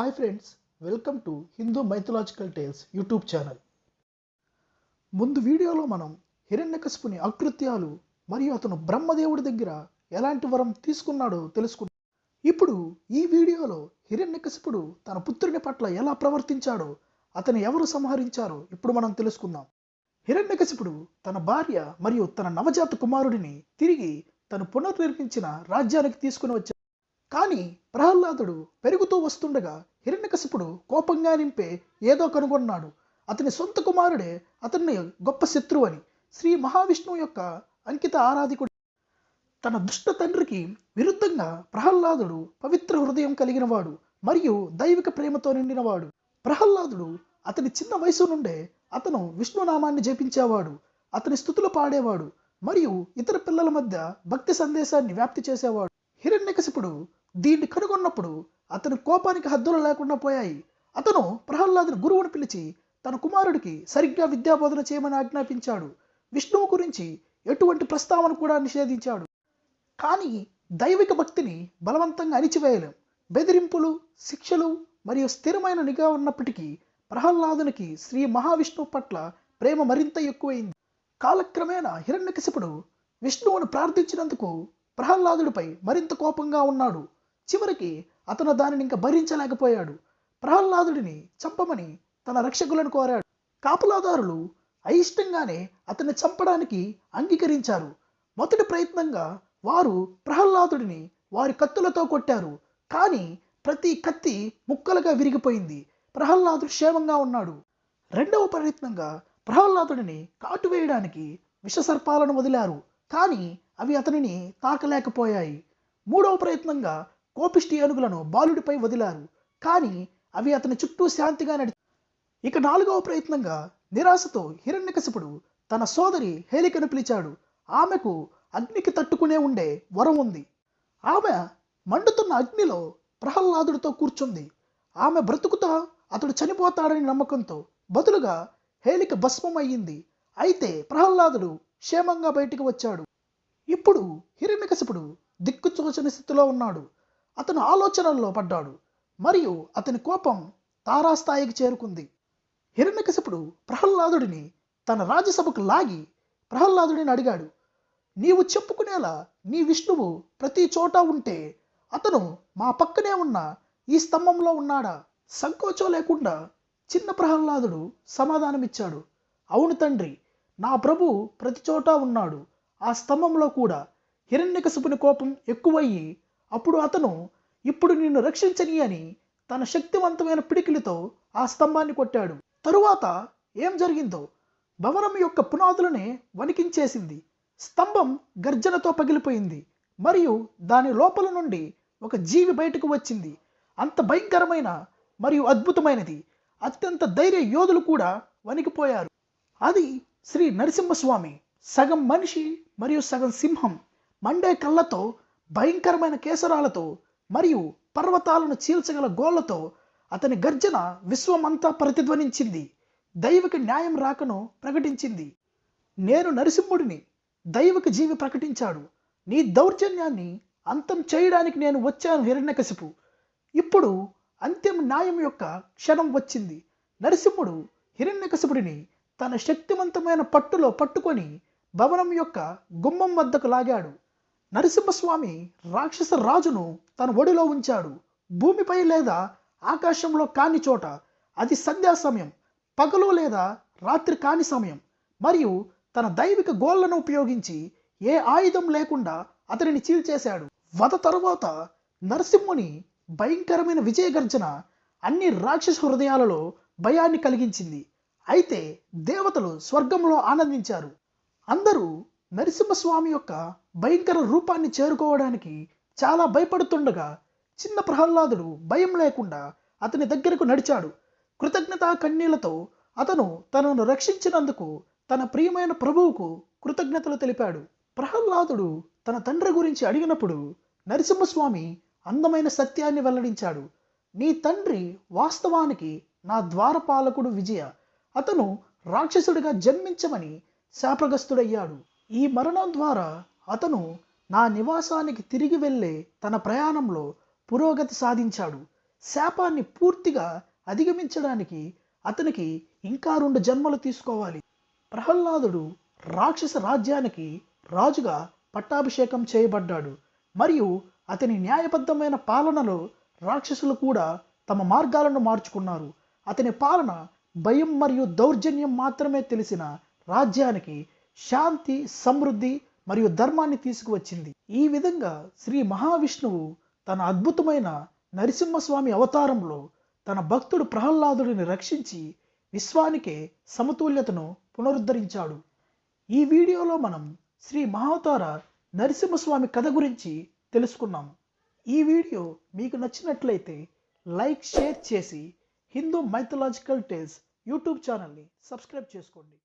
Hi friends, welcome to Hindu mythological tales YouTube channel. ముందు వీడియోలో మనం హిరణ్యకశిపుని అకృత్యాలు మరియు అతను బ్రహ్మదేవుడి దగ్గర ఎలాంటి వరం తీసుకున్నాడో తెలుసుకున్నాం. ఇప్పుడు ఈ వీడియోలో హిరణ్యకశిపుడు తన పుత్రుని పట్ల ఎలా ప్రవర్తించాడో, అతను ఎవరు సంహరించారో ఇప్పుడు మనం తెలుసుకుందాం. హిరణ్యకశిపుడు తన భార్య మరియు తన నవజాత కుమారుడిని తిరిగి తను పునర్నిర్మించిన రాజ్యానికి తీసుకుని వచ్చాడు. కానీ ప్రహ్లాదుడు పెరుగుతూ వస్తుండగా హిరణ్యకశిపుడు కోపంగా నింపే ఏదో కనుగొన్నాడు. అతని సొంత కుమారుడే అతన్ని గొప్ప శత్రువు అని, శ్రీ మహావిష్ణువు యొక్క అంకిత ఆరాధికుడు. తన దుష్ట తండ్రికి విరుద్ధంగా ప్రహ్లాదుడు పవిత్ర హృదయం కలిగినవాడు మరియు దైవిక ప్రేమతో నిండినవాడు. ప్రహ్లాదుడు అతని చిన్న వయసు నుండే అతను విష్ణునామాన్ని జపించేవాడు, అతని స్తుతులు పాడేవాడు మరియు ఇతర పిల్లల మధ్య భక్తి సందేశాన్ని వ్యాప్తి చేసేవాడు. హిరణ్యకశిపుడు దీన్ని కనుగొన్నప్పుడు అతని కోపానికి హద్దులు లేకుండా పోయాయి. అతను ప్రహ్లాదుని గురువును పిలిచి తన కుమారుడికి సరిగ్గా విద్యాబోధన చేయమని ఆజ్ఞాపించాడు. విష్ణువు గురించి ఎటువంటి ప్రస్తావన కూడా నిషేధించాడు. కానీ దైవిక భక్తిని బలవంతంగా అణిచివేయలేం. బెదిరింపులు, శిక్షలు మరియు స్థిరమైన నిఘా ఉన్నప్పటికీ ప్రహ్లాదునికి శ్రీ మహావిష్ణువు పట్ల ప్రేమ మరింత ఎక్కువైంది. కాలక్రమేణా హిరణ్యకశిపుడు విష్ణువును ప్రార్థించినందుకు ప్రహ్లాదుడిపై మరింత కోపంగా ఉన్నాడు. చివరికి అతను దానిని ఇంకా భరించలేకపోయాడు. ప్రహ్లాదుడిని చంపమని తన రక్షకులను కోరాడు. కాపలాదారులు అయిష్టంగానే అతన్ని చంపడానికి అంగీకరించారు. మొదటి ప్రయత్నంగా వారు ప్రహ్లాదుడిని వారి కత్తులతో కొట్టారు. కానీ ప్రతి కత్తి ముక్కలుగా విరిగిపోయింది. ప్రహ్లాదుడు క్షేమంగా ఉన్నాడు. రెండవ ప్రయత్నంగా ప్రహ్లాదుడిని కాటు వేయడానికి విషసర్పాలను వదిలారు. కానీ అవి అతనిని తాకలేకపోయాయి. మూడవ ప్రయత్నంగా కోపిష్టి ఏనుగులను బాలుడిపై వదిలారు. కానీ అవి అతని చుట్టూ శాంతిగా ఇక నాలుగవ ప్రయత్నంగా నిరాశతో హిరణ్యకశిపుడు తన సోదరి హేళికను పిలిచాడు. ఆమెకు అగ్నికి తట్టుకునే ఉండే వరం ఉంది. ఆమె మండుతున్న అగ్నిలో ప్రహ్లాదుడితో కూర్చుంది. ఆమె బ్రతుకుతా అతడు చనిపోతాడని నమ్మకంతో బదులుగా హేళిక భస్మం అయ్యింది. అయితే ప్రహ్లాదుడు క్షేమంగా బయటికి వచ్చాడు. ఇప్పుడు హిరణ్యకశిపుడు దిక్కుచోచని స్థితిలో ఉన్నాడు. అతను ఆలోచనల్లో పడ్డాడు మరియు అతని కోపం తారాస్థాయికి చేరుకుంది. హిరణ్యకశిపుడు ప్రహ్లాదుడిని తన రాజ్యసభకు లాగి ప్రహ్లాదుడిని అడిగాడు, నీవు చెప్పుకునేలా నీ విష్ణువు ప్రతి చోట ఉంటే అతను మా పక్కనే ఉన్న ఈ స్తంభంలో ఉన్నాడా? సంకోచం లేకుండా చిన్న ప్రహ్లాదుడు సమాధానమిచ్చాడు, అవును తండ్రి, నా ప్రభు ప్రతి చోట ఉన్నాడు, ఆ స్తంభంలో కూడా. హిరణ్యకశిపుని కోపం ఎక్కువయ్యి అప్పుడు అతను ఇప్పుడు నిన్ను రక్షించని అని తన శక్తివంతమైన పిడికిలితో ఆ స్తంభాన్ని కొట్టాడు. తరువాత ఏం జరిగిందో భవనం యొక్క పునాదులనే వణికించేసింది. స్తంభం గర్జనతో పగిలిపోయింది మరియు దాని లోపల నుండి ఒక జీవి బయటకు వచ్చింది. అంత భయంకరమైన మరియు అద్భుతమైనది. అత్యంత ధైర్య యోధులు కూడా వణికిపోయారు. అది శ్రీ నరసింహస్వామి, సగం మనిషి మరియు సగం సింహం. మండే కళ్ళతో, భయంకరమైన కేసరాలతో మరియు పర్వతాలను చీల్చగల గోళ్లతో అతని గర్జన విశ్వమంతా ప్రతిధ్వనించింది. దైవిక న్యాయం రాకను ప్రకటించింది. నేను నరసింహుడిని, దైవిక జీవి ప్రకటించాడు. నీ దౌర్జన్యాన్ని అంతం చేయడానికి నేను వచ్చాను హిరణ్యకశిపు. ఇప్పుడు అంత్యం న్యాయం యొక్క క్షణం వచ్చింది. నరసింహుడు హిరణ్యకశిపుడిని తన శక్తివంతమైన పట్టులో పట్టుకొని భవనం యొక్క గుమ్మం వద్దకు లాగాడు. నరసింహస్వామి రాక్షస రాజును తన ఒడిలో ఉంచాడు. భూమిపై లేదా ఆకాశంలో కాని చోట, అది సంధ్యా సమయం, పగలు లేదా రాత్రి కాని సమయం, మరియు తన దైవిక గోళ్లను ఉపయోగించి ఏ ఆయుధం లేకుండా అతనిని చీల్చేశాడు. వధ తరువాత నరసింహుని భయంకరమైన విజయగర్జన అన్ని రాక్షస హృదయాలలో భయాన్ని కలిగించింది. అయితే దేవతలు స్వర్గంలో ఆనందించారు. అందరూ నరసింహస్వామి యొక్క భయంకర రూపాన్ని చేరుకోవడానికి చాలా భయపడుతుండగా చిన్న ప్రహ్లాదుడు భయం లేకుండా అతని దగ్గరకు నడిచాడు. కృతజ్ఞతా కన్నీళ్లతో అతను తనను రక్షించినందుకు తన ప్రియమైన ప్రభువుకు కృతజ్ఞతలు తెలిపాడు. ప్రహ్లాదుడు తన తండ్రి గురించి అడిగినప్పుడు నరసింహస్వామి అందమైన సత్యాన్ని వెల్లడించాడు. నీ తండ్రి వాస్తవానికి నా ద్వారపాలకుడు విజయ. అతను రాక్షసుడిగా జన్మించమని శాపగ్రస్తుడయ్యాడు. ఈ మరణం ద్వారా అతను నా నివాసానికి తిరిగి వెళ్ళే తన ప్రయాణంలో పురోగతి సాధించాడు. శాపాన్ని పూర్తిగా అధిగమించడానికి అతనికి ఇంకా 2 జన్మలు తీసుకోవాలి. ప్రహ్లాదుడు రాక్షస రాజ్యానికి రాజుగా పట్టాభిషేకం చేయబడ్డాడు మరియు అతని న్యాయబద్ధమైన పాలనలో రాక్షసులు కూడా తమ మార్గాలను మార్చుకున్నారు. అతని పాలన భయం మరియు దౌర్జన్యం మాత్రమే తెలిసిన రాజ్యానికి శాంతి, సమృద్ధి మరియు ధర్మాన్ని తీసుకువచ్చింది. ఈ విధంగా శ్రీ మహావిష్ణువు తన అద్భుతమైన నరసింహస్వామి అవతారంలో తన భక్తుడు ప్రహ్లాదుడిని రక్షించి విశ్వానికే సమతుల్యతను పునరుద్ధరించాడు. ఈ వీడియోలో మనం శ్రీ మహావతార నరసింహస్వామి కథ గురించి తెలుసుకున్నాము. ఈ వీడియో మీకు నచ్చినట్లయితే లైక్, షేర్ చేసి హిందూ మైథలాజికల్ టేల్స్ యూట్యూబ్ ఛానల్ని సబ్స్క్రైబ్ చేసుకోండి.